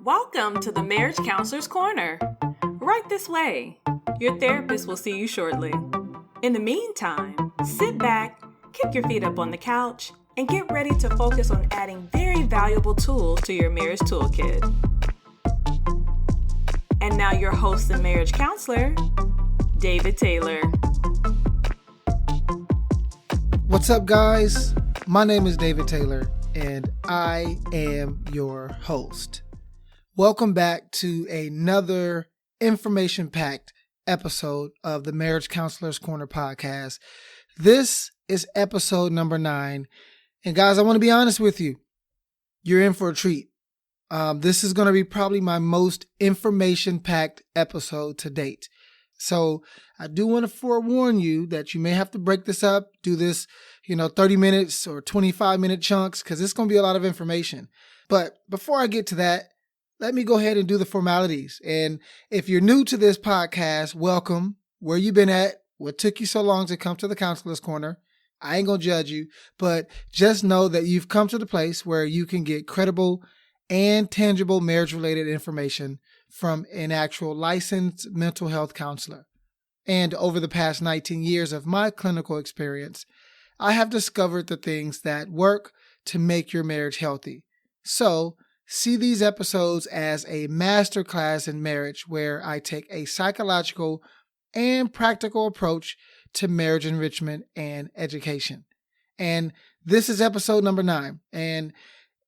Welcome to the Marriage Counselor's Corner. Right this way. Your therapist will see you shortly. In the meantime, sit back, kick your feet up on the couch, and get ready to focus on adding very valuable tools to your marriage toolkit. And now your host and marriage counselor, David Taylor. What's up, guys? My name is David Taylor, and I am your host. Welcome back to another information-packed episode of the Marriage Counselor's Corner podcast. This is episode number 9. And guys, I want to be honest with you. You're in for a treat. This is going to be probably my most information-packed episode to date. So I do want to forewarn you that you may have to break this up, do this, 30 minutes or 25-minute chunks, because it's going to be a lot of information. But before I get to that, let me go ahead and do the formalities. And if you're new to this podcast, welcome. Where you been at? What took you so long to come to the Counselor's Corner? I ain't going to judge you, but just know that you've come to the place where you can get credible and tangible marriage-related information from an actual licensed mental health counselor. And over the past 19 years of my clinical experience, I have discovered the things that work to make your marriage healthy. So, see these episodes as a masterclass in marriage where I take a psychological and practical approach to marriage enrichment and education. And this is episode number 9. And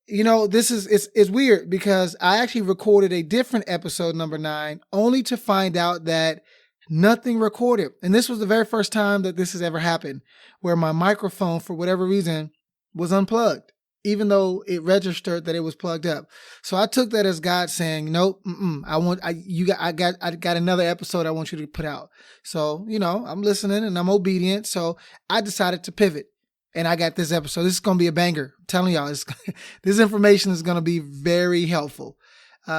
this is it's weird because I actually recorded a different episode number 9 only to find out that nothing recorded. And this was the very first time that this has ever happened, where my microphone, for whatever reason, was unplugged, even though it registered that it was plugged up. So I took that as God saying, nope, I got another episode I want you to put out. So, I'm listening and I'm obedient. So I decided to pivot and I got this episode. This is going to be a banger. I'm telling y'all, this information is going to be very helpful.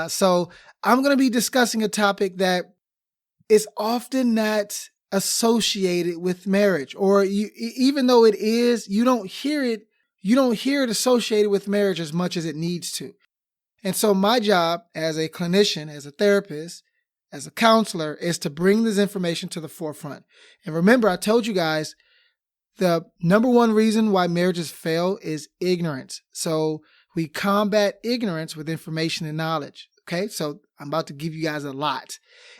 So I'm going to be discussing a topic that is often not associated with marriage, or even though it is, you don't hear it associated with marriage as much as it needs to. And so my job as a clinician, as a therapist, as a counselor, is to bring this information to the forefront. And remember, I told you guys, the number one reason why marriages fail is ignorance. So we combat ignorance with information and knowledge. Okay, so I'm about to give you guys a lot.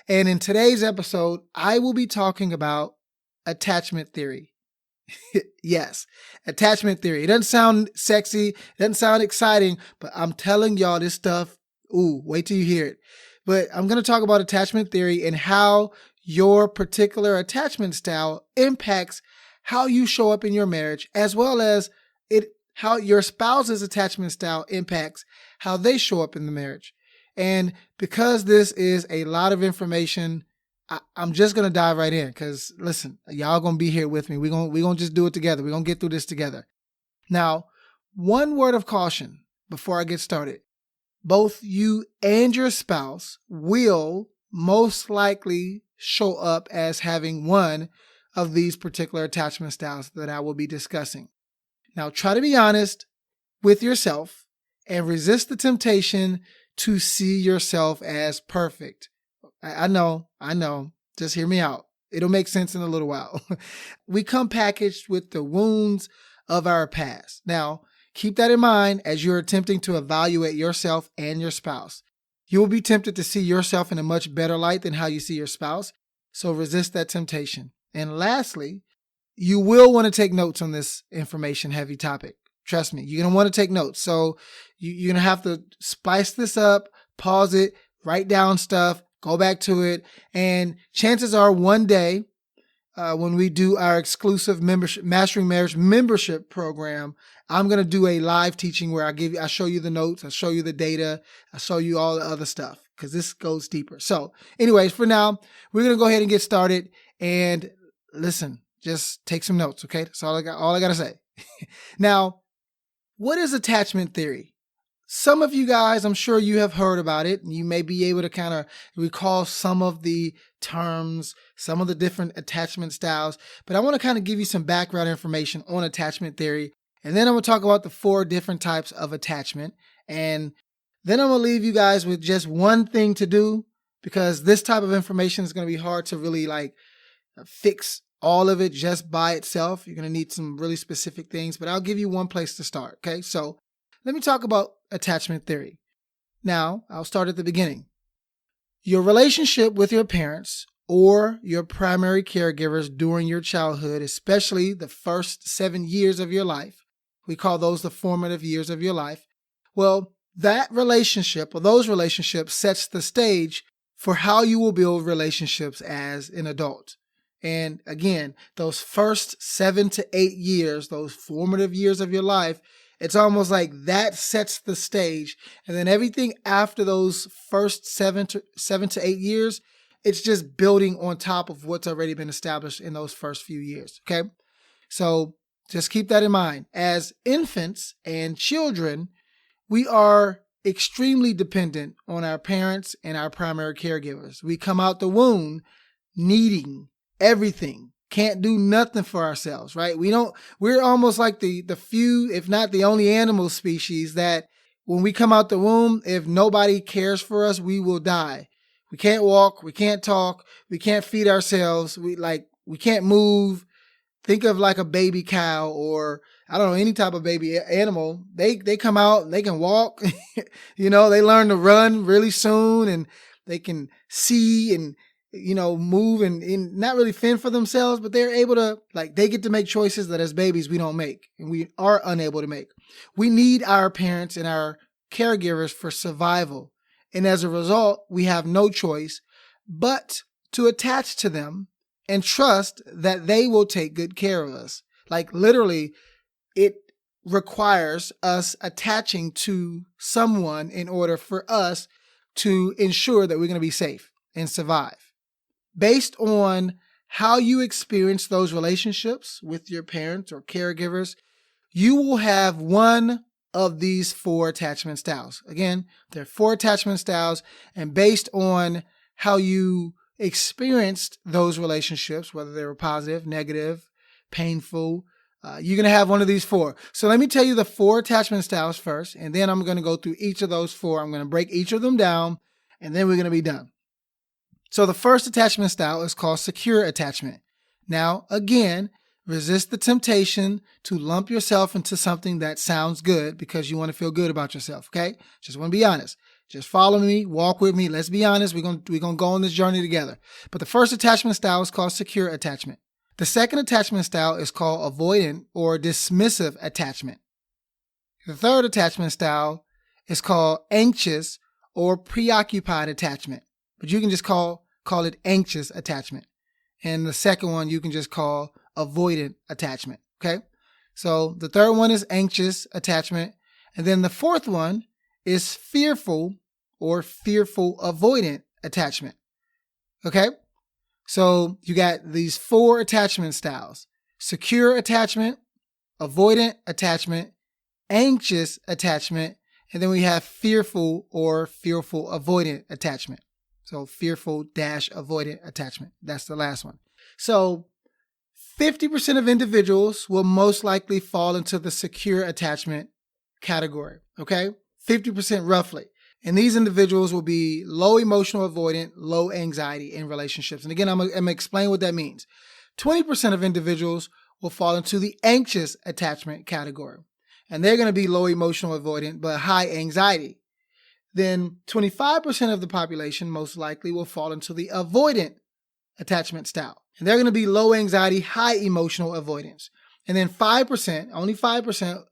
And in today's episode, I will be talking about attachment theory. Yes, attachment theory. It doesn't sound sexy, it doesn't sound exciting, but I'm telling y'all this stuff, wait till you hear it. But I'm going to talk about attachment theory and how your particular attachment style impacts how you show up in your marriage, as well as how your spouse's attachment style impacts how they show up in the marriage. And because this is a lot of information, I'm just going to dive right in because, listen, y'all going to be here with me. We're going to just do it together. We're going to get through this together. Now, one word of caution before I get started. Both you and your spouse will most likely show up as having one of these particular attachment styles that I will be discussing. Now, try to be honest with yourself and resist the temptation to see yourself as perfect. I know. Just hear me out. It'll make sense in a little while. We come packaged with the wounds of our past. Now, keep that in mind as you're attempting to evaluate yourself and your spouse. You will be tempted to see yourself in a much better light than how you see your spouse, so resist that temptation. And lastly, you will want to take notes on this information-heavy topic. Trust me, you're going to want to take notes. So you're going to have to spice this up, pause it, write down stuff, go back to it. And chances are one day when we do our exclusive Mastering Marriage membership program, I'm going to do a live teaching where I show you the notes, I show you the data, I show you all the other stuff because this goes deeper. So anyways, for now, we're going to go ahead and get started and listen, just take some notes. Okay. That's all I got to say. Now, what is attachment theory? Some of you guys, I'm sure you have heard about it, and you may be able to kind of recall some of the terms, some of the different attachment styles, but I want to kind of give you some background information on attachment theory, and then I'm going to talk about the 4 different types of attachment, and Then I'm going to leave you guys with just one thing to do, because this type of information is going to be hard to really fix all of it just by itself. You're going to need some really specific things, but I'll give you one place to start. Okay, so let me talk about attachment theory. Now, I'll start at the beginning. Your relationship with your parents or your primary caregivers during your childhood, especially the first 7 years of your life, we call those the formative years of your life. Well, that relationship or those relationships sets the stage for how you will build relationships as an adult. And again, those first 7 to 8 years, those formative years of your life, it's almost like that sets the stage. And then everything after those first 7 to 8 years, it's just building on top of what's already been established in those first few years. Okay. So just keep that in mind. As infants and children, we are extremely dependent on our parents and our primary caregivers. We come out the womb needing everything. Can't do nothing for ourselves, right? We're almost like the few, if not the only animal species that when we come out the womb, if nobody cares for us, we will die. We can't walk, we can't talk, we can't feed ourselves, we can't move. Think of like a baby cow or I don't know, any type of baby animal. They come out and they can walk, they learn to run really soon and they can see and move and not really fend for themselves, but they're able to, they get to make choices that as babies we don't make and we are unable to make. We need our parents and our caregivers for survival. And as a result, we have no choice but to attach to them and trust that they will take good care of us. Literally, it requires us attaching to someone in order for us to ensure that we're going to be safe and survive. Based on how you experience those relationships with your parents or caregivers, you will have one of these 4 attachment styles. Again, there are 4 attachment styles, and based on how you experienced those relationships, whether they were positive, negative, painful, you're going to have one of these 4. So let me tell you the 4 attachment styles first, and then I'm going to go through each of those 4. I'm going to break each of them down, and then we're going to be done. So the first attachment style is called secure attachment. Now, again, resist the temptation to lump yourself into something that sounds good because you want to feel good about yourself, okay? Just want to be honest. Just follow me, walk with me. Let's be honest. We're going to go on this journey together. But the first attachment style is called secure attachment. The second attachment style is called avoidant or dismissive attachment. The third attachment style is called anxious or preoccupied attachment. But you can just call it anxious attachment. And the second one you can just call avoidant attachment. Okay. So the third one is anxious attachment. And then the fourth one is fearful or fearful avoidant attachment. Okay. So you got these 4 attachment styles: secure attachment, avoidant attachment, anxious attachment, and then we have fearful or fearful avoidant attachment. So fearful-avoidant attachment. That's the last one. So 50% of individuals will most likely fall into the secure attachment category. Okay? 50% roughly. And these individuals will be low emotional avoidant, low anxiety in relationships. And again, I'm going to explain what that means. 20% of individuals will fall into the anxious attachment category. And they're going to be low emotional avoidant, but high anxiety. Then 25% of the population most likely will fall into the avoidant attachment style. And they're going to be low anxiety, high emotional avoidance. And then 5%, only 5%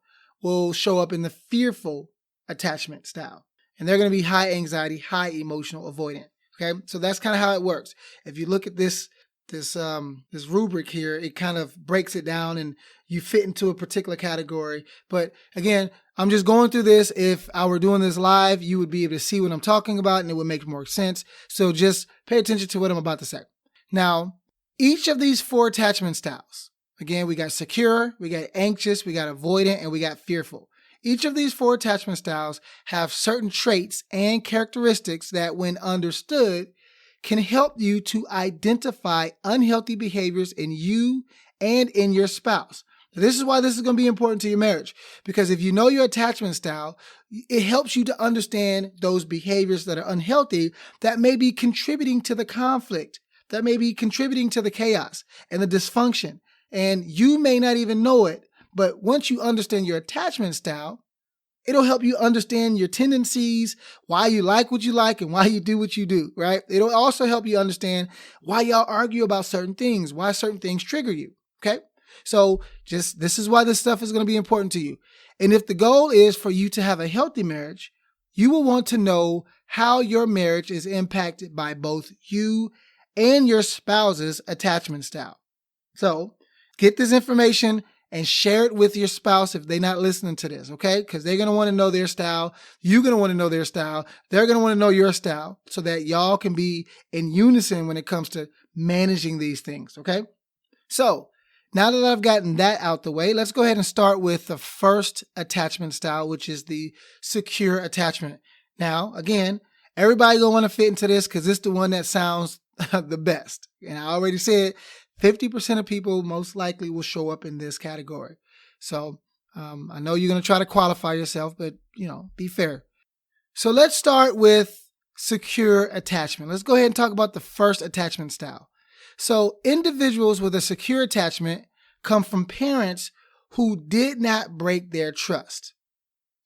will show up in the fearful attachment style. And they're going to be high anxiety, high emotional avoidant. Okay. So that's kind of how it works. If you look at this rubric here, it kind of breaks it down and you fit into a particular category. But again, I'm just going through this. If I were doing this live, you would be able to see what I'm talking about and it would make more sense. So just pay attention to what I'm about to say. Now, each of these 4 attachment styles, again, we got secure, we got anxious, we got avoidant, and we got fearful. Each of these 4 attachment styles have certain traits and characteristics that, when understood, can help you to identify unhealthy behaviors in you and in your spouse. This is why this is going to be important to your marriage, because if you know your attachment style, it helps you to understand those behaviors that are unhealthy that may be contributing to the conflict, that may be contributing to the chaos and the dysfunction. And you may not even know it, but once you understand your attachment style, it'll help you understand your tendencies, why you like what you like and why you do what you do, right? It'll also help you understand why y'all argue about certain things, why certain things trigger you, okay? So this is why this stuff is going to be important to you. And if the goal is for you to have a healthy marriage, you will want to know how your marriage is impacted by both you and your spouse's attachment style. So get this information and share it with your spouse if they're not listening to this, okay? Because they're going to want to know their style. You're going to want to know their style. They're going to want to know your style so that y'all can be in unison when it comes to managing these things, okay? So now that I've gotten that out the way, let's go ahead and start with the first attachment style, which is the secure attachment. Now, again, everybody going to want to fit into this because it's the one that sounds the best. And I already said 50% of people most likely will show up in this category. So I know you're going to try to qualify yourself, but, be fair. So let's start with secure attachment. Let's go ahead and talk about the first attachment style. So individuals with a secure attachment come from parents who did not break their trust.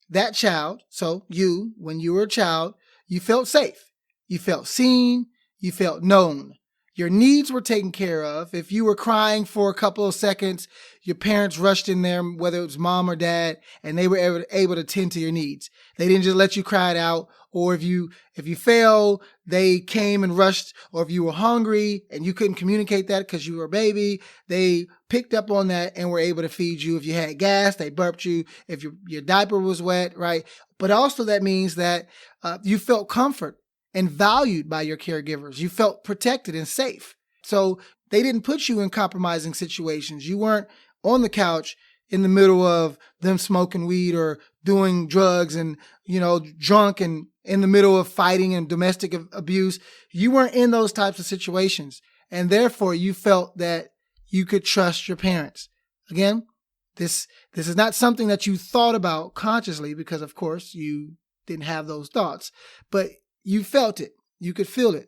That child, so you, when you were a child, you felt safe. You felt seen. You felt known. Your needs were taken care of. If you were crying for a couple of seconds, your parents rushed in there, whether it was mom or dad, and they were able to tend to your needs. They didn't just let you cry it out. Or if you fell, they came and rushed. Or if you were hungry and you couldn't communicate that because you were a baby, they picked up on that and were able to feed you. If you had gas, they burped you. If your diaper was wet, right? But also that means that you felt comfort and valued by your caregivers. You felt protected and safe. So they didn't put you in compromising situations. You weren't on the couch in the middle of them smoking weed or doing drugs and, drunk and in the middle of fighting and domestic abuse. You weren't in those types of situations. And therefore you felt that you could trust your parents. Again, this is not something that you thought about consciously because of course you didn't have those thoughts, but you felt it. You could feel it.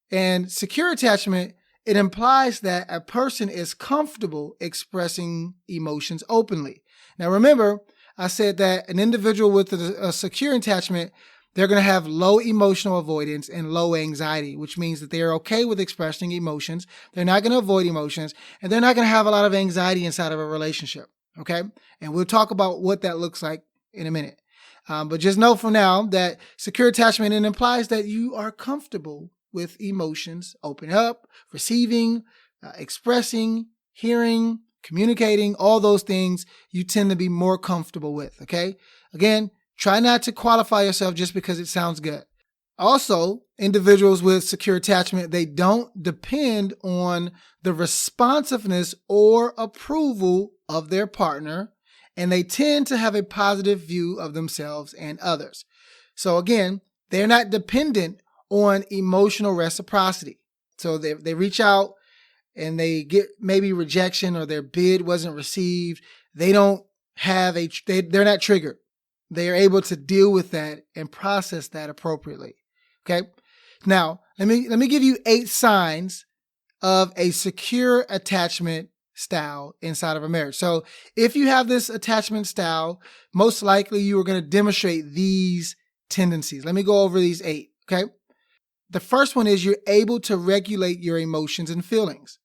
And secure attachment, it implies that a person is comfortable expressing emotions openly. Now, remember, I said that an individual with a secure attachment, they're going to have low emotional avoidance and low anxiety, which means that they are okay with expressing emotions. They're not going to avoid emotions, and they're not going to have a lot of anxiety inside of a relationship. Okay? And we'll talk about what that looks like in a minute. But just know for now that secure attachment, it implies that you are comfortable with emotions, opening up, receiving, expressing, hearing, communicating, all those things you tend to be more comfortable with, okay? Again, try not to qualify yourself just because it sounds good. Also, individuals with secure attachment, they don't depend on the responsiveness or approval of their partner, and they tend to have a positive view of themselves and others. So again, they're not dependent on emotional reciprocity. So they reach out and they get maybe rejection or their bid wasn't received. They don't have they're not triggered. They are able to deal with that and process that appropriately. Okay. Now, let me give you 8 signs of a secure attachment style inside of a marriage. So if you have this attachment style, most likely you are going to demonstrate these tendencies. Let me go over these 8, okay? The first one is you're able to regulate your emotions and feelings.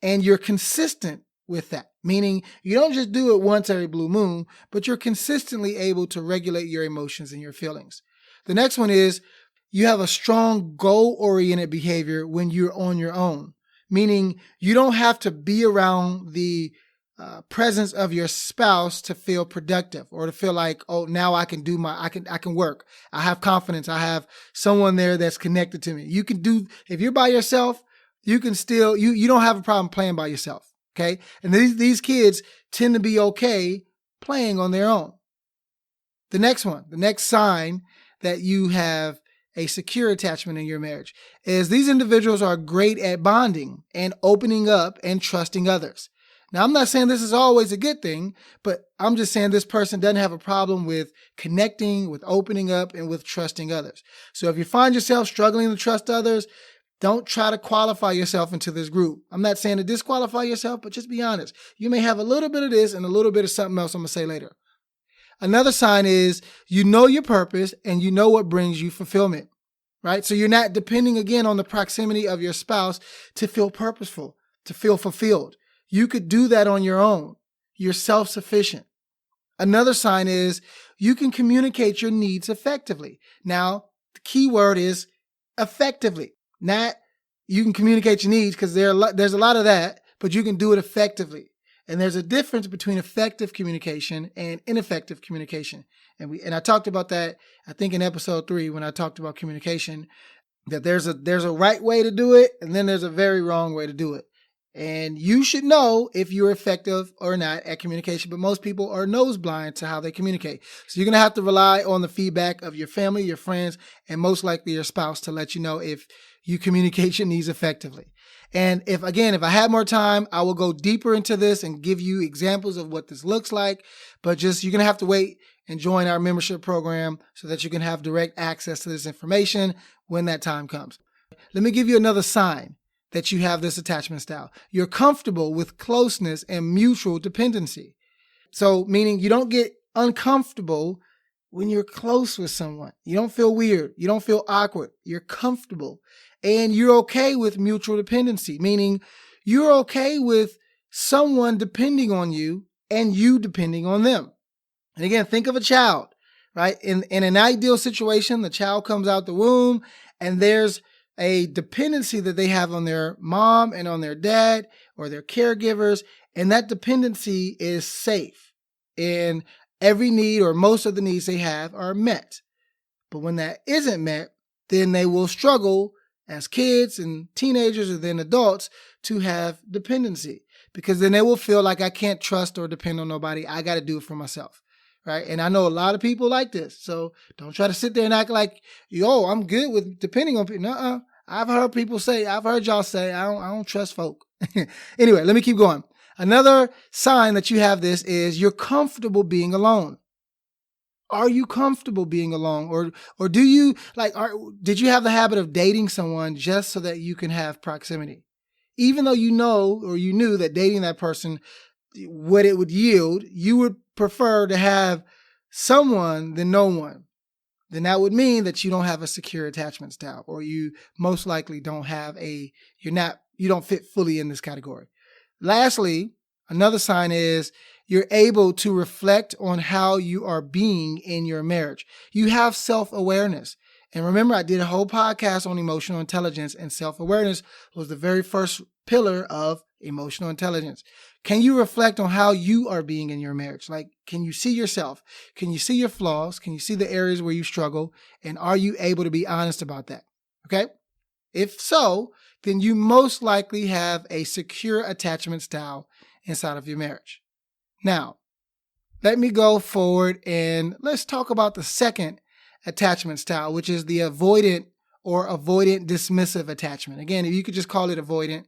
And you're consistent with that, meaning you don't just do it once every blue moon, but you're consistently able to regulate your emotions and your feelings. The next one is you have a strong goal-oriented behavior when you're on your own. Meaning you don't have to be around the presence of your spouse to feel productive or to feel like, oh, now I can work. I have confidence. I have someone there that's connected to me. You can do, if you're by yourself, you can still, you don't have a problem playing by yourself. Okay. And these kids tend to be okay playing on their own. The next sign that you have a secure attachment in your marriage is these individuals are great at bonding and opening up and trusting others. Now, I'm not saying this is always a good thing, but I'm just saying this person doesn't have a problem with connecting, with opening up, and with trusting others. So if you find yourself struggling to trust others, don't try to qualify yourself into this group. I'm not saying to disqualify yourself, but just be honest. You may have a little bit of this and a little bit of something else I'm going to say later. Another sign is you know your purpose and you know what brings you fulfillment, right? So you're not depending again on the proximity of your spouse to feel purposeful, to feel fulfilled. You could do that on your own. You're self-sufficient. Another sign is you can communicate your needs effectively. Now, the key word is effectively. Not you can communicate your needs, because there's a lot of that, but you can do it effectively. And there's a difference between effective communication and ineffective communication. And I talked about that, I think, in episode 3 when I talked about communication, that there's a right way to do it, and then there's a very wrong way to do it. And you should know if you're effective or not at communication, but most people are nose blind to how they communicate. So you're going to have to rely on the feedback of your family, your friends, and most likely your spouse to let you know if you communicate your needs effectively. And if I had more time, I will go deeper into this and give you examples of what this looks like. But just you're going to have to wait and join our membership program so that you can have direct access to this information when that time comes. Let me give you another sign that you have this attachment style. You're comfortable with closeness and mutual dependency. So meaning you don't get uncomfortable when you're close with someone. You don't feel weird. You don't feel awkward. You're comfortable. And you're okay with mutual dependency, meaning you're okay with someone depending on you and you depending on them. And again, think of a child, right? In an ideal situation, the child comes out the womb and there's a dependency that they have on their mom and on their dad or their caregivers. And that dependency is safe. And every need or most of the needs they have are met. But when that isn't met, then they will struggle as kids and teenagers and then adults to have dependency, because then they will feel like I can't trust or depend on nobody. I got to do it for myself. Right. And I know a lot of people like this. So don't try to sit there and act like, yo, I'm good with depending on people. Nuh-uh. I've heard y'all say, I don't trust folk. Anyway, let me keep going. Another sign that you have this is you're comfortable being alone. Are you comfortable being alone? Or do you did you have the habit of dating someone just so that you can have proximity? Even though you know, or you knew that dating that person, what it would yield, you would prefer to have someone than no one. Then that would mean that you don't have a secure attachment style, or you most likely don't have you don't fit fully in this category. Lastly, another sign is you're able to reflect on how you are being in your marriage. You have self-awareness. And remember, I did a whole podcast on emotional intelligence, and self-awareness was the very first pillar of emotional intelligence. Can you reflect on how you are being in your marriage? Like, can you see yourself? Can you see your flaws? Can you see the areas where you struggle? And are you able to be honest about that? Okay? If so, then you most likely have a secure attachment style inside of your marriage. Now, let me go forward and let's talk about the second attachment style, which is the avoidant or avoidant dismissive attachment. Again, if you could just call it avoidant.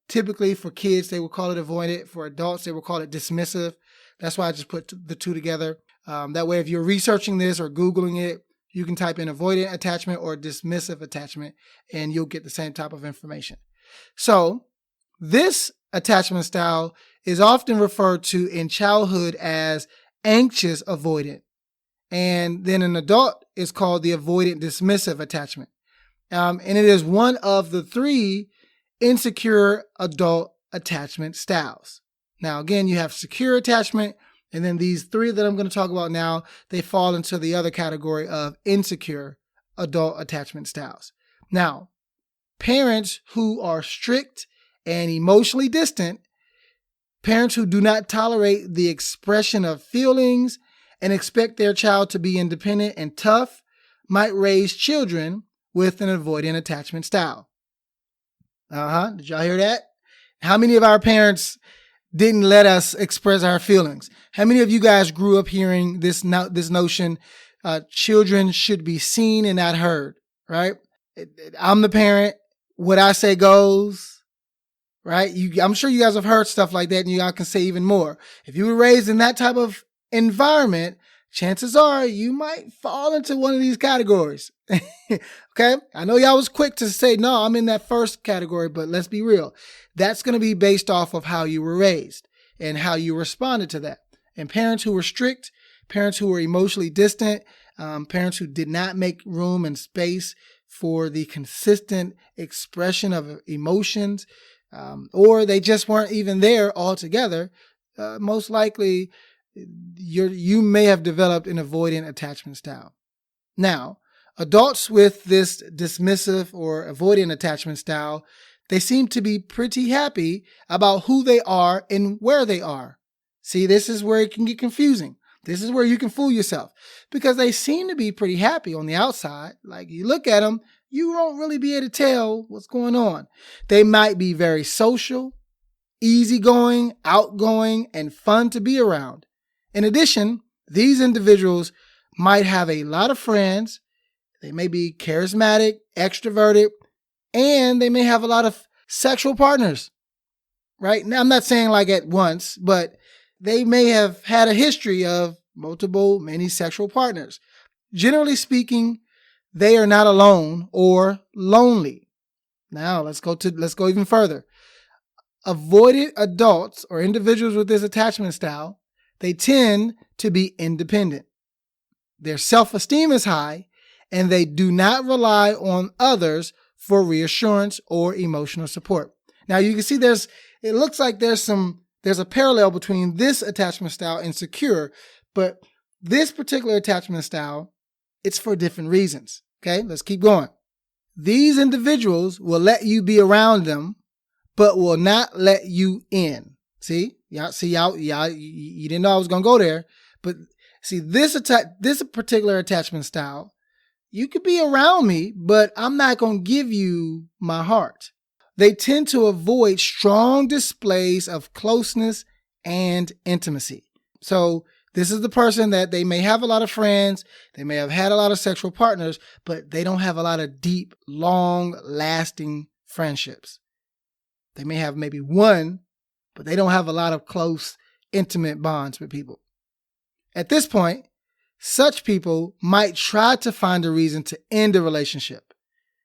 Typically for kids, they will call it avoidant. For adults, they will call it dismissive. That's why I just put the two together. That way, if you're researching this or Googling it, you can type in avoidant attachment or dismissive attachment, and you'll get the same type of information. So this attachment style is often referred to in childhood as anxious avoidant. And then an adult is called the avoidant dismissive attachment. And it is one of the 3 insecure adult attachment styles. Now, again, you have secure attachment, and then these 3 that I'm going to talk about now, they fall into the other category of insecure adult attachment styles. Now, parents who are strict and emotionally distant, parents who do not tolerate the expression of feelings and expect their child to be independent and tough, might raise children with an avoidant attachment style. Did y'all hear that? How many of our parents didn't let us express our feelings? How many of you guys grew up hearing this notion, children should be seen and not heard, right? I'm the parent. What I say goes, right? I'm sure you guys have heard stuff like that, and y'all can say even more. If you were raised in that type of environment, chances are you might fall into one of these categories. Okay? I know y'all was quick to say, no, I'm in that first category, but let's be real. That's going to be based off of how you were raised and how you responded to that. And parents who were strict, parents who were emotionally distant, parents who did not make room and space for the consistent expression of emotions, or they just weren't even there altogether, most likely you may have developed an avoidant attachment style. Now, adults with this dismissive or avoidant attachment style, they seem to be pretty happy about who they are and where they are. See, this is where it can get confusing. This is where you can fool yourself because they seem to be pretty happy on the outside. Like you look at them, you won't really be able to tell what's going on. They might be very social, easygoing, outgoing, and fun to be around. In addition, these individuals might have a lot of friends. They may be charismatic, extroverted, and they may have a lot of sexual partners, right? Now, I'm not saying like at once, but they may have had a history of many sexual partners. Generally speaking, they are not alone or lonely. Now, let's go even further. Avoidant adults or individuals with this attachment style, they tend to be independent. Their self-esteem is high, and they do not rely on others for reassurance or emotional support. Now, you can see it looks like there's a parallel between this attachment style and secure, but this particular attachment style, it's for different reasons. Okay, let's keep going. These individuals will let you be around them, but will not let you in. See, you didn't know I was going to go there, but see, this particular attachment style, you could be around me, but I'm not going to give you my heart. They tend to avoid strong displays of closeness and intimacy. So this is the person that they may have a lot of friends, they may have had a lot of sexual partners, but they don't have a lot of deep, long-lasting friendships. They may have maybe one, but they don't have a lot of close, intimate bonds with people. At this point, such people might try to find a reason to end a relationship.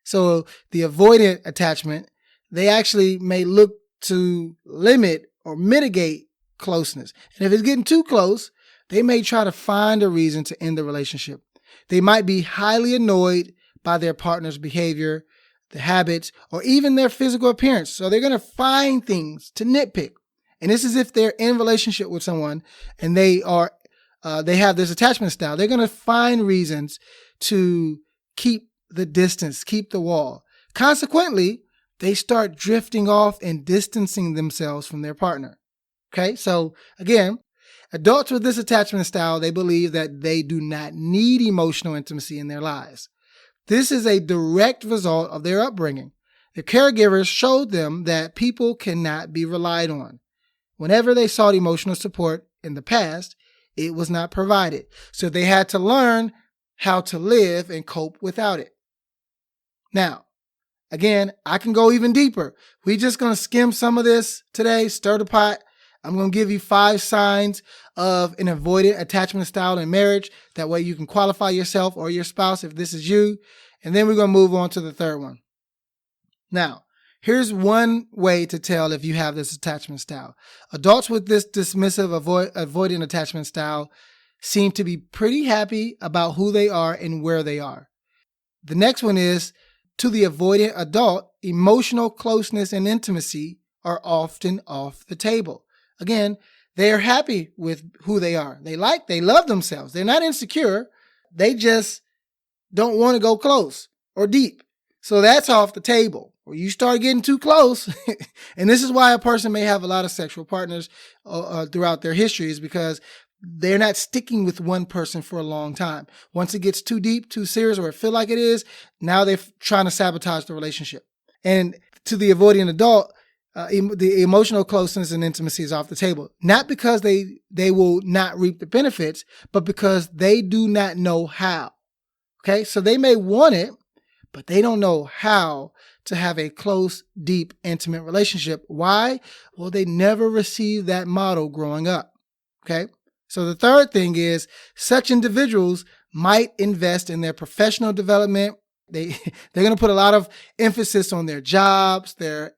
So the avoidant attachment, they actually may look to limit or mitigate closeness. And if it's getting too close, they may try to find a reason to end the relationship. They might be highly annoyed by their partner's behavior, the habits, or even their physical appearance. So they're going to find things to nitpick. And this is if they're in relationship with someone and they have this attachment style. They're going to find reasons to keep the distance, keep the wall. Consequently, they start drifting off and distancing themselves from their partner. Okay, so again, adults with this attachment style, they believe that they do not need emotional intimacy in their lives. This is a direct result of their upbringing. The caregivers showed them that people cannot be relied on. Whenever they sought emotional support in the past, it was not provided. So they had to learn how to live and cope without it. Now, again, I can go even deeper. We're just going to skim some of this today, stir the pot. I'm going to give you 5 signs of an avoidant attachment style in marriage. That way you can qualify yourself or your spouse if this is you. And then we're going to move on to the third one. Now, here's one way to tell if you have this attachment style. Adults with this dismissive avoidant attachment style seem to be pretty happy about who they are and where they are. The next one is, to the avoidant adult, emotional closeness and intimacy are often off the table. Again, they are happy with who they are. They love themselves. They're not insecure. They just don't want to go close or deep. So that's off the table. Or you start getting too close, and this is why a person may have a lot of sexual partners throughout their history, is because they're not sticking with one person for a long time. Once it gets too deep, too serious, or it feel like it is, now they're trying to sabotage the relationship. And to the avoidant adult, the emotional closeness and intimacy is off the table. Not because they will not reap the benefits, but because they do not know how. Okay, so they may want it, but they don't know how to have a close, deep, intimate relationship. Why? Well, they never received that model growing up. Okay. So the third thing is such individuals might invest in their professional development. They're going to put a lot of emphasis on their jobs, the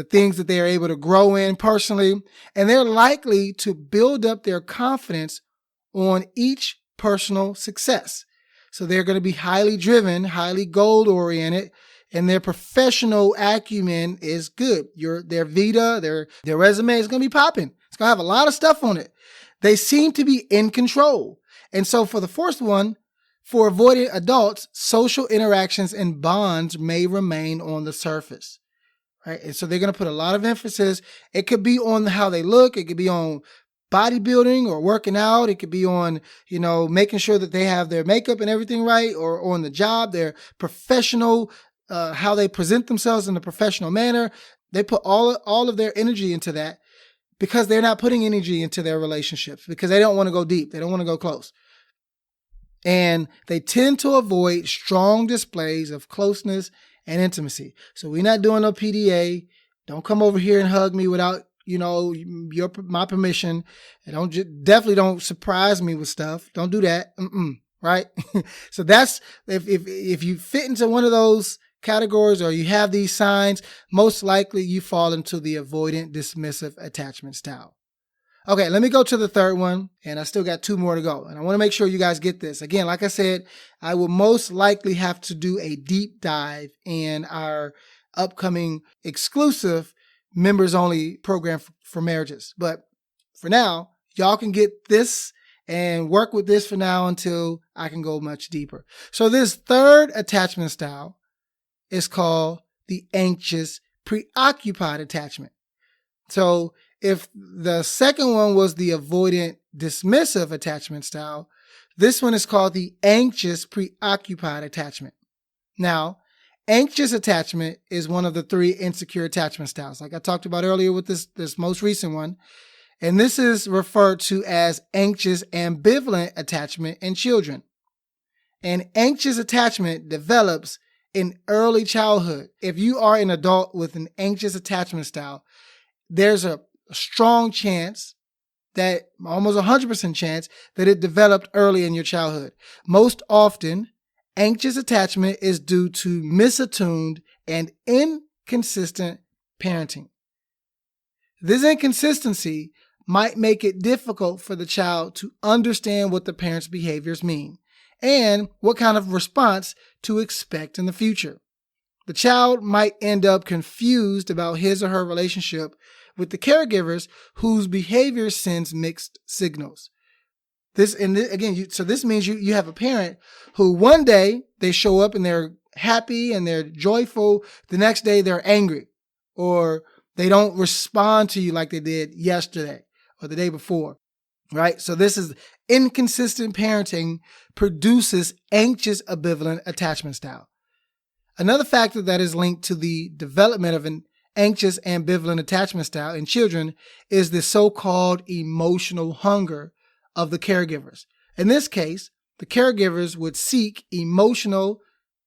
things that they are able to grow in personally, and they're likely to build up their confidence on each personal success. So they're going to be highly driven, highly goal oriented, and their professional acumen is good. Their Vita, their resume is going to be popping. It's going to have a lot of stuff on it. They seem to be in control. And so for the fourth one, for avoidant adults, social interactions and bonds may remain on the surface. Right? And so they're going to put a lot of emphasis. It could be on how they look. It could be on bodybuilding or working out. It could be on, making sure that they have their makeup and everything right, or on the job, their professional, how they present themselves in a professional manner. They put all of their energy into that because they're not putting energy into their relationships because they don't want to go deep. They don't want to go close. And they tend to avoid strong displays of closeness and intimacy. So we're not doing no PDA. Don't come over here and hug me without, my permission. And definitely don't surprise me with stuff. Don't do that. Right? So that's, if you fit into one of those categories or you have these signs, most likely you fall into the avoidant dismissive attachment style. Okay, let me go to the third one, and I still got 2 more to go. And I want to make sure you guys get this. Again, like I said, I will most likely have to do a deep dive in our upcoming exclusive members-only program for marriages. But for now, y'all can get this and work with this for now until I can go much deeper. So this third attachment style is called the anxious preoccupied attachment. So if the second one was the avoidant dismissive attachment style, this one is called the anxious preoccupied attachment. Now, anxious attachment is one of the 3 insecure attachment styles, like I talked about earlier with this most recent one. And this is referred to as anxious ambivalent attachment in children. And anxious attachment develops in early childhood. If you are an adult with an anxious attachment style, there's a strong chance that almost 100% chance that it developed early in your childhood. Most often, anxious attachment is due to misattuned and inconsistent parenting. This inconsistency might make it difficult for the child to understand what the parent's behaviors mean and what kind of response to expect in the future. The child might end up confused about his or her relationship with the caregivers whose behavior sends mixed signals. This means you have a parent who one day they show up and they're happy and they're joyful. The next day they're angry, or they don't respond to you like they did yesterday or the day before, right? So this is inconsistent parenting produces anxious ambivalent attachment style. Another factor that is linked to the development of an anxious ambivalent attachment style in children is the so-called emotional hunger of the caregivers. In this case, the caregivers would seek emotional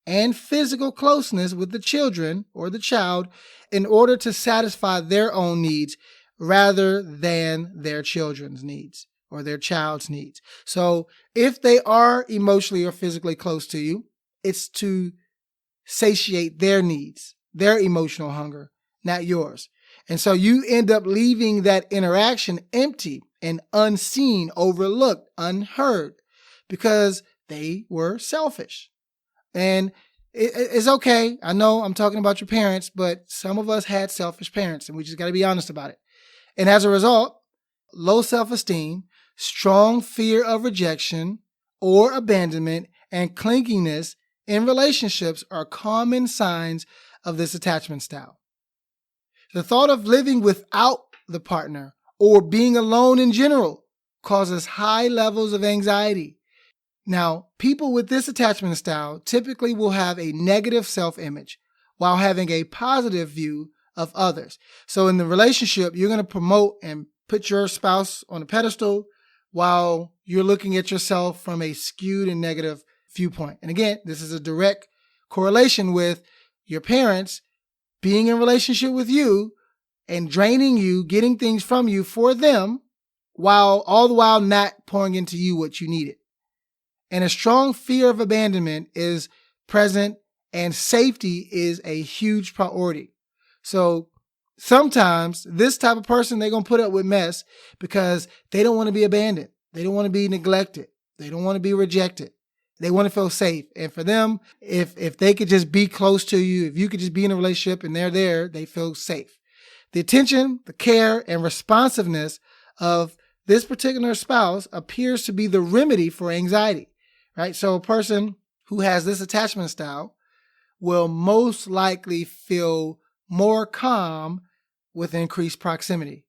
and physical closeness with the children or the child in order to satisfy their own needs rather than their children's needs or their child's needs. So if they are emotionally or physically close to you, it's to satiate their needs, their emotional hunger, not yours. And so you end up leaving that interaction empty and unseen, overlooked, unheard, because they were selfish. And it's okay. I know I'm talking about your parents, but some of us had selfish parents, and we just got to be honest about it. And as a result, low self-esteem, strong fear of rejection or abandonment, and clinginess in relationships are common signs of this attachment style. The thought of living without the partner or being alone in general causes high levels of anxiety. Now, people with this attachment style typically will have a negative self-image while having a positive view of others. So in the relationship, you're going to promote and put your spouse on a pedestal while you're looking at yourself from a skewed and negative viewpoint. And again, this is a direct correlation with your parents being in relationship with you and draining you, getting things from you for them, while all the while not pouring into you what you needed. And a strong fear of abandonment is present, and safety is a huge priority. So sometimes this type of person, they're going to put up with mess because they don't want to be abandoned. They don't want to be neglected. They don't want to be rejected. They want to feel safe. And for them, if they could just be close to you, if you could just be in a relationship and they're there, they feel safe. The attention, the care, and responsiveness of this particular spouse appears to be the remedy for anxiety, right? So a person who has this attachment style will most likely feel more calm with increased proximity.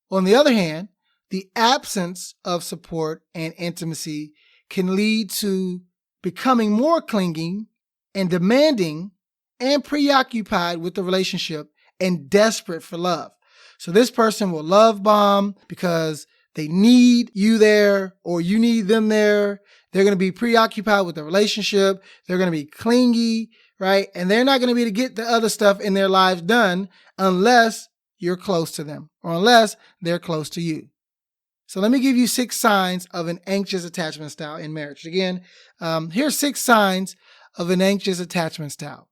On the other hand, the absence of support and intimacy can lead to becoming more clinging and demanding and preoccupied with the relationship and desperate for love. So this person will love bomb because they need you there or you need them there. They're going to be preoccupied with the relationship. They're going to be clingy, right? And they're not going to be able to get the other stuff in their lives done unless you're close to them or unless they're close to you. So let me give you 6 signs of an anxious attachment style in marriage. Again, here's 6 signs of an anxious attachment style.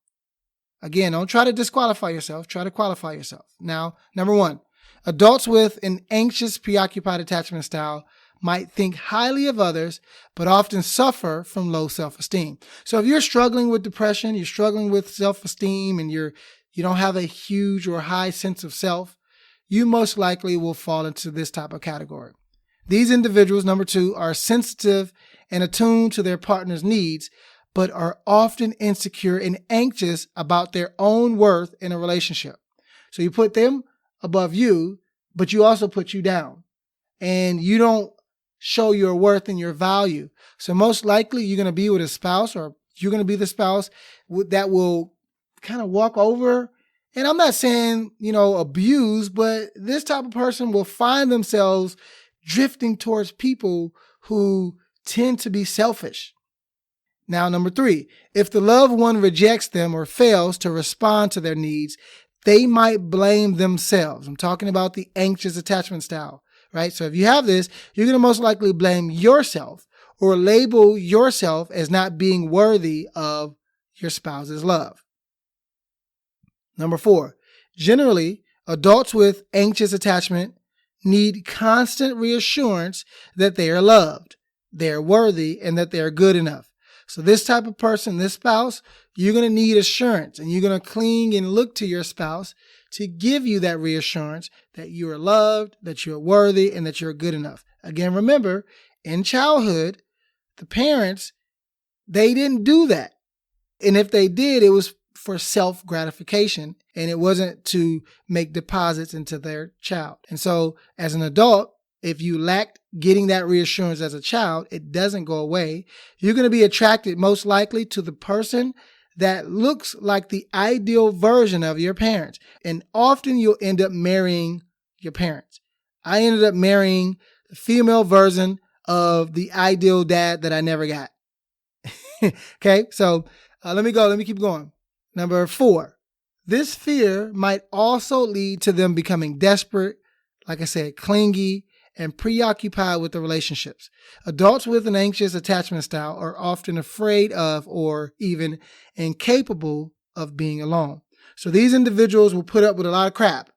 Again, don't try to disqualify yourself. Try to qualify yourself. Now, number 1, adults with an anxious, preoccupied attachment style might think highly of others, but often suffer from low self-esteem. So if you're struggling with depression, you're struggling with self-esteem, and you don't have a huge or high sense of self, you most likely will fall into this type of category. These individuals, number 2, are sensitive and attuned to their partner's needs, but are often insecure and anxious about their own worth in a relationship. So you put them above you, but you also put you down. And you don't show your worth and your value. So most likely you're going to be with a spouse, or you're going to be the spouse that will kind of walk over. And I'm not saying, abuse, but this type of person will find themselves drifting towards people who tend to be selfish. Now, number 3, if the loved one rejects them or fails to respond to their needs, they might blame themselves. I'm talking about the anxious attachment style, right? So if you have this, you're going to most likely blame yourself or label yourself as not being worthy of your spouse's love. Number 4, generally, adults with anxious attachment need constant reassurance that they are loved, they are worthy, and that they are good enough. So this type of person, this spouse, you're going to need assurance, and you're going to cling and look to your spouse to give you that reassurance that you are loved, that you're worthy, and that you're good enough. Again, remember, in childhood, the parents, they didn't do that. And if they did, it was for self-gratification, and it wasn't to make deposits into their child. And so as an adult, if you lacked getting that reassurance as a child, it doesn't go away. You're going to be attracted most likely to the person that looks like the ideal version of your parents. And often you'll end up marrying your parents. I ended up marrying the female version of the ideal dad that I never got. Okay, so let me keep going. Number 4, this fear might also lead to them becoming desperate, like I said, clingy, and preoccupied with the relationships. Adults with an anxious attachment style are often afraid of or even incapable of being alone. So these individuals will put up with a lot of crap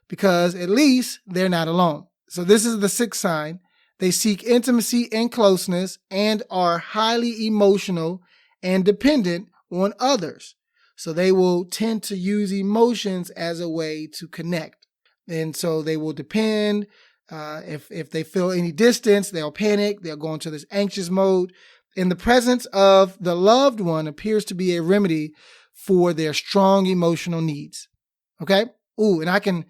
because at least they're not alone. So this is the 6th sign. They seek intimacy and closeness and are highly emotional and dependent on others. So they will tend to use emotions as a way to connect. And so they will depend. If they feel any distance, they'll panic. They'll go into this anxious mode. And the presence of the loved one appears to be a remedy for their strong emotional needs. Okay? Ooh, and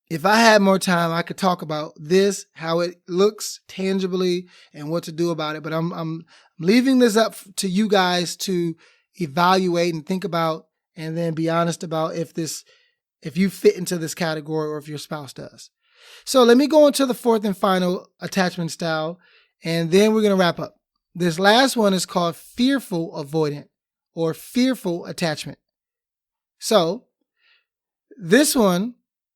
if I had more time, I could talk about this, how it looks tangibly and what to do about it. But I'm leaving this up to you guys to evaluate and think about, and then be honest about if you fit into this category or if your spouse does. So let me go into the 4th and final attachment style, and then we're going to wrap up. This last one is called fearful avoidant or fearful attachment. So this one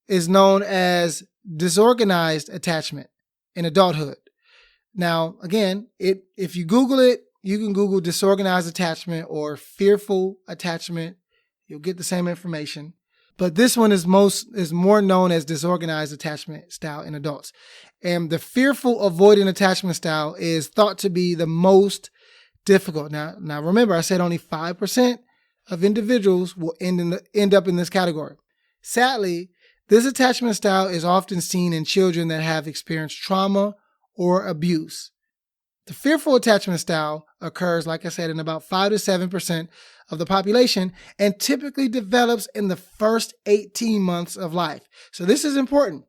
is known as disorganized attachment in adulthood. Now, again, if you Google it, you can Google disorganized attachment or fearful attachment. You'll get the same information. But this one is more known as disorganized attachment style in adults. And the fearful avoidant attachment style is thought to be the most difficult. Now remember, I said only 5% of individuals will end up in this category. Sadly, this attachment style is often seen in children that have experienced trauma or abuse. The fearful attachment style occurs, like I said, in about 5 to 7% of the population and typically develops in the first 18 months of life. So this is important.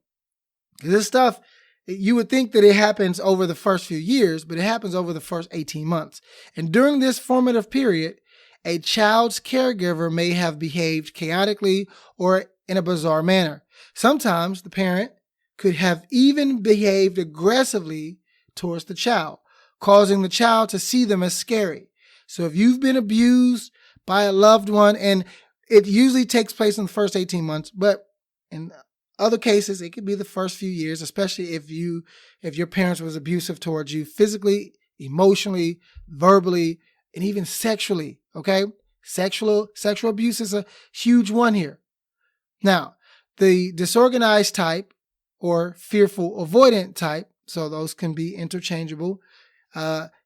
This stuff, you would think that it happens over the first few years, but it happens over the first 18 months. And during this formative period, a child's caregiver may have behaved chaotically or in a bizarre manner. Sometimes the parent could have even behaved aggressively towards the child, causing the child to see them as scary. So if you've been abused by a loved one, and it usually takes place in the first 18 months, but in other cases, it could be the first few years, especially if your parents was abusive towards you physically, emotionally, verbally, and even sexually, okay? Sexual abuse is a huge one here. Now, the disorganized type or fearful avoidant type, so those can be interchangeable,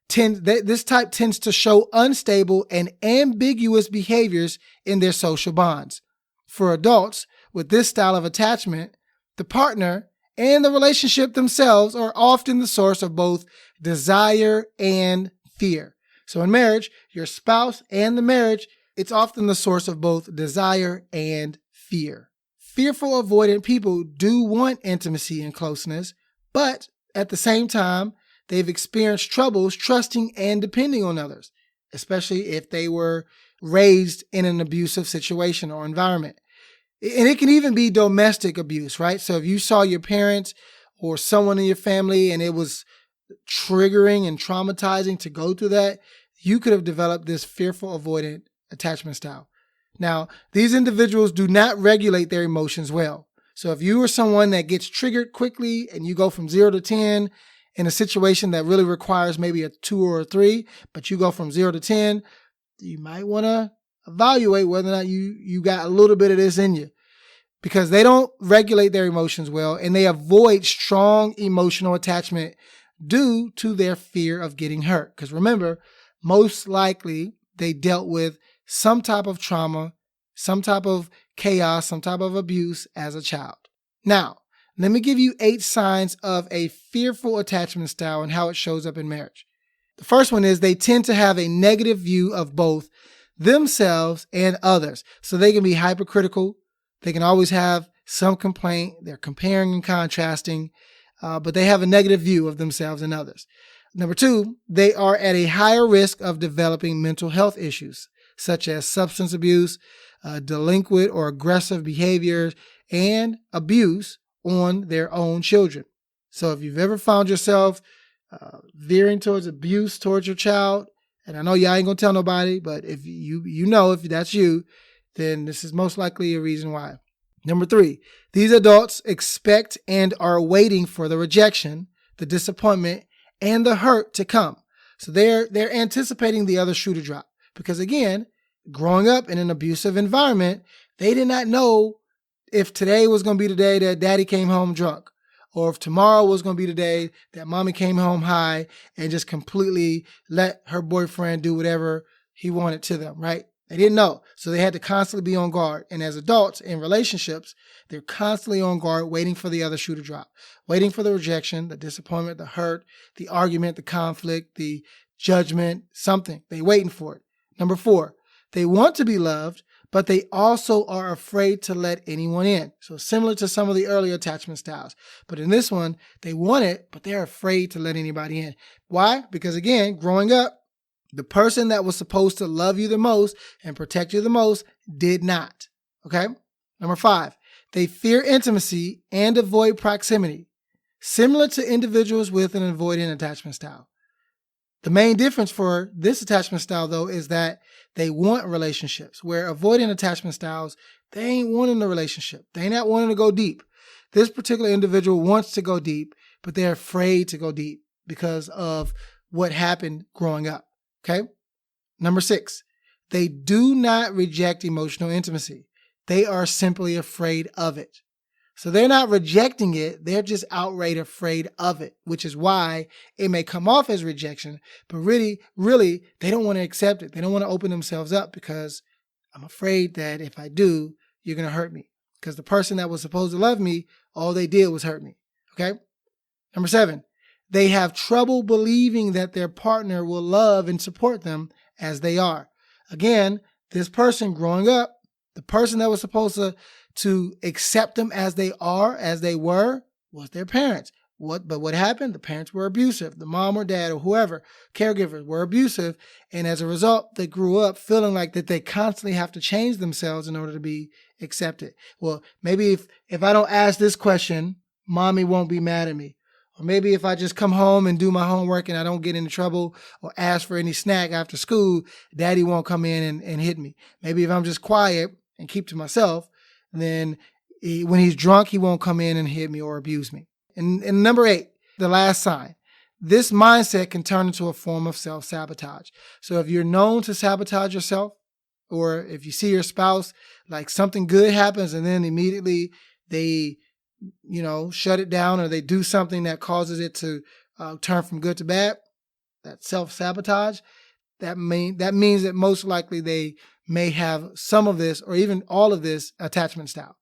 this type tends to show unstable and ambiguous behaviors in their social bonds. For adults with this style of attachment, the partner and the relationship themselves are often the source of both desire and fear. So in marriage, your spouse and the marriage, it's often the source of both desire and fear. Fearful avoidant people do want intimacy and closeness, but at the same time, they've experienced troubles trusting and depending on others, especially if they were raised in an abusive situation or environment. And it can even be domestic abuse, right? So if you saw your parents or someone in your family and it was triggering and traumatizing to go through that, you could have developed this fearful avoidant attachment style. Now, these individuals do not regulate their emotions well. So if you are someone that gets triggered quickly and you go from 0 to 10 in a situation that really requires maybe a 2 or a 3, but you go from 0 to 10, you might want to evaluate whether or not you got a little bit of this in you, because they don't regulate their emotions well and they avoid strong emotional attachment due to their fear of getting hurt. Because remember, most likely they dealt with some type of trauma, some type of chaos, some type of abuse as a child. Now, let me give you 8 signs of a fearful attachment style and how it shows up in marriage. The first one is they tend to have a negative view of both themselves and others. So they can be hypercritical. They can always have some complaint. They're comparing and contrasting, but they have a negative view of themselves and others. Number 2, they are at a higher risk of developing mental health issues, such as substance abuse, delinquent or aggressive behaviors, and abuse on their own children. So if you've ever found yourself veering towards abuse towards your child, and I know y'all ain't gonna tell nobody, but if you know if that's you, then this is most likely a reason why. Number 3, these adults expect and are waiting for the rejection, the disappointment, and the hurt to come. So they're anticipating the other shoe to drop. Because again, growing up in an abusive environment, they did not know if today was going to be the day that daddy came home drunk, or if tomorrow was going to be the day that mommy came home high and just completely let her boyfriend do whatever he wanted to them, right? They didn't know. So they had to constantly be on guard. And as adults in relationships, they're constantly on guard, waiting for the other shoe to drop, waiting for the rejection, the disappointment, the hurt, the argument, the conflict, the judgment, something. They're waiting for it. Number 4, they want to be loved, but they also are afraid to let anyone in. So similar to some of the earlier attachment styles. But in this one, they want it, but they're afraid to let anybody in. Why? Because again, growing up, the person that was supposed to love you the most and protect you the most did not. Okay? Number 5, they fear intimacy and avoid proximity, similar to individuals with an avoidant attachment style. The main difference for this attachment style, though, is that they want relationships, where avoidant attachment styles, they ain't wanting a relationship. They ain't not wanting to go deep. This particular individual wants to go deep, but they're afraid to go deep because of what happened growing up. Okay? Number 6, they do not reject emotional intimacy. They are simply afraid of it. So they're not rejecting it. They're just outright afraid of it, which is why it may come off as rejection, but really, they don't want to accept it. They don't want to open themselves up because I'm afraid that if I do, you're going to hurt me. Because the person that was supposed to love me, all they did was hurt me. Okay? Number 7, they have trouble believing that their partner will love and support them as they are. Again, this person growing up, the person that was supposed to accept them as they are, as they were, was their parents. But what happened? The parents were abusive. The mom or dad or whoever, caregivers, were abusive. And as a result, they grew up feeling like that they constantly have to change themselves in order to be accepted. Well, maybe if I don't ask this question, mommy won't be mad at me. Or maybe if I just come home and do my homework and I don't get into trouble or ask for any snack after school, daddy won't come in and hit me. Maybe if I'm just quiet and keep to myself, then when he's drunk, he won't come in and hit me or abuse me. And number 8, the last sign, this mindset can turn into a form of self-sabotage. So if you're known to sabotage yourself, or if you see your spouse, like something good happens and then immediately they, shut it down or they do something that causes it to turn from good to bad, that self-sabotage, that means that most likely they may have some of this or even all of this attachment style.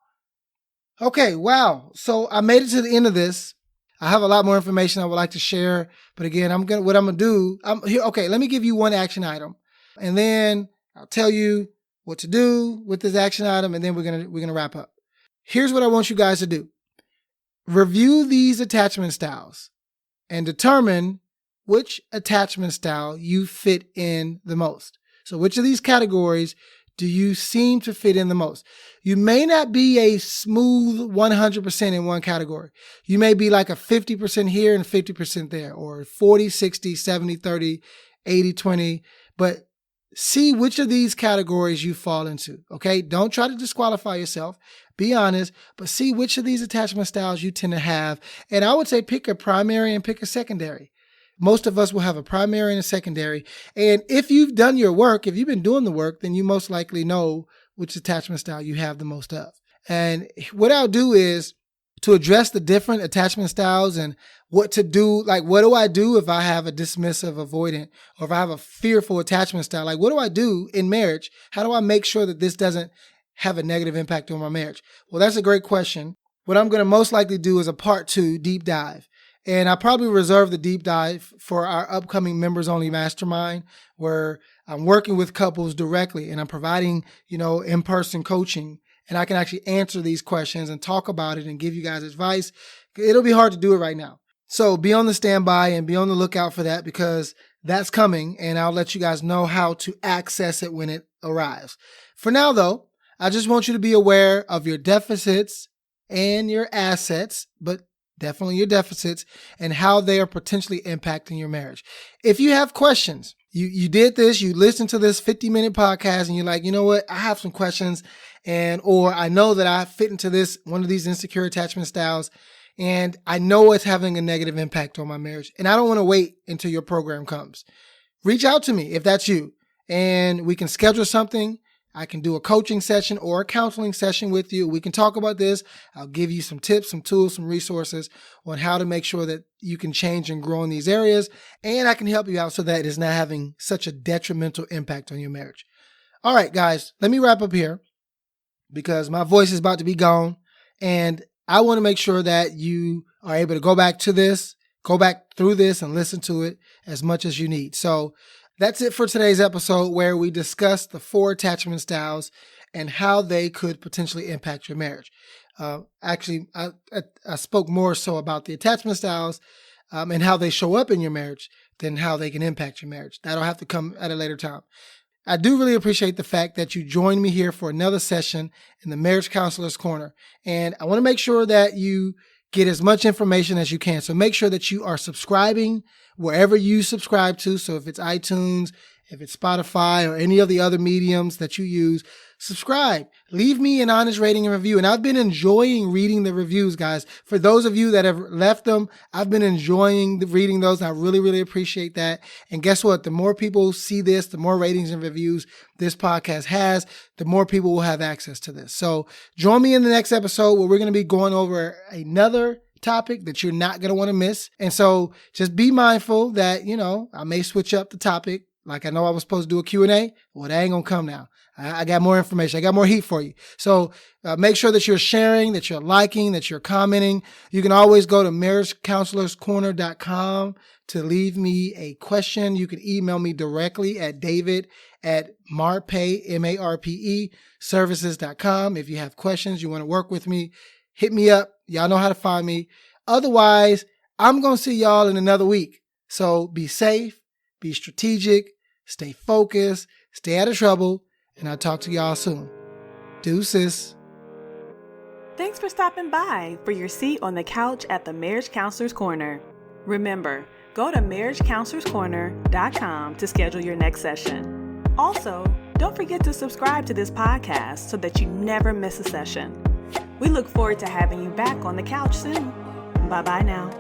Okay, wow. So I made it to the end of this. I have a lot more information I would like to share, but again, what I'm gonna do. Okay, let me give you one action item, and then I'll tell you what to do with this action item, and then we're gonna wrap up. Here's what I want you guys to do: review these attachment styles and determine which attachment style you fit in the most. So which of these categories do you seem to fit in the most? You may not be a smooth 100% in one category. You may be like a 50% here and 50% there, or 40, 60, 70, 30, 80, 20, but see which of these categories you fall into, okay? Don't try to disqualify yourself. Be honest, but see which of these attachment styles you tend to have. And I would say pick a primary and pick a secondary. Most of us will have a primary and a secondary. And if you've done your work, if you've been doing the work, then you most likely know which attachment style you have the most of. And what I'll do is to address the different attachment styles and what to do. Like, what do I do if I have a dismissive avoidant, or if I have a fearful attachment style? Like, what do I do in marriage? How do I make sure that this doesn't have a negative impact on my marriage? Well, that's a great question. What I'm going to most likely do is a part 2 deep dive. And I probably reserve the deep dive for our upcoming members only mastermind, where I'm working with couples directly and I'm providing, in-person coaching, and I can actually answer these questions and talk about it and give you guys advice. It'll be hard to do it right now. So be on the standby and be on the lookout for that, because that's coming, and I'll let you guys know how to access it when it arrives. For now, though, I just want you to be aware of your deficits and your assets, but definitely your deficits, and how they are potentially impacting your marriage. If you have questions, you did this, you listened to this 50-minute podcast and you're like, you know what, I have some questions, or I know that I fit into one of these insecure attachment styles, and I know it's having a negative impact on my marriage, and I don't want to wait until your program comes. Reach out to me if that's you, and we can schedule something. I can do a coaching session or a counseling session with you. We can talk about this. I'll give you some tips, some tools, some resources on how to make sure that you can change and grow in these areas. And I can help you out so that it's not having such a detrimental impact on your marriage. All right, guys, let me wrap up here because my voice is about to be gone. And I want to make sure that you are able to go back through this and listen to it as much as you need. So that's it for today's episode, where we discuss the 4 attachment styles and how they could potentially impact your marriage. Actually, I spoke more so about the attachment styles and how they show up in your marriage than how they can impact your marriage. That'll have to come at a later time. I do really appreciate the fact that you joined me here for another session in the Marriage Counselor's Corner. And I want to make sure that you get as much information as you can. So make sure that you are subscribing wherever you subscribe to. So if it's iTunes, if it's Spotify, or any of the other mediums that you use, subscribe. Leave me an honest rating and review. And I've been enjoying reading the reviews, guys. For those of you that have left them, I've been enjoying reading those. I really, really appreciate that. And guess what? The more people see this, the more ratings and reviews this podcast has, the more people will have access to this. So join me in the next episode where we're going to be going over another topic that you're not going to want to miss. And so just be mindful that, I may switch up the topic. Like I know I was supposed to do a Q&A. Well, that ain't going to come now. I got more information. I got more heat for you. So make sure that you're sharing, that you're liking, that you're commenting. You can always go to marriagecounselorscorner.com to leave me a question. You can email me directly at david@marpe, MARPE, services.com. If you have questions, you want to work with me, hit me up. Y'all know how to find me. Otherwise, I'm going to see y'all in another week. So be safe, be strategic, stay focused, stay out of trouble, and I'll talk to y'all soon. Deuces. Thanks for stopping by for your seat on the couch at the Marriage Counselor's Corner. Remember, go to marriagecounselorscorner.com to schedule your next session. Also, don't forget to subscribe to this podcast so that you never miss a session. We look forward to having you back on the couch soon. Bye-bye now.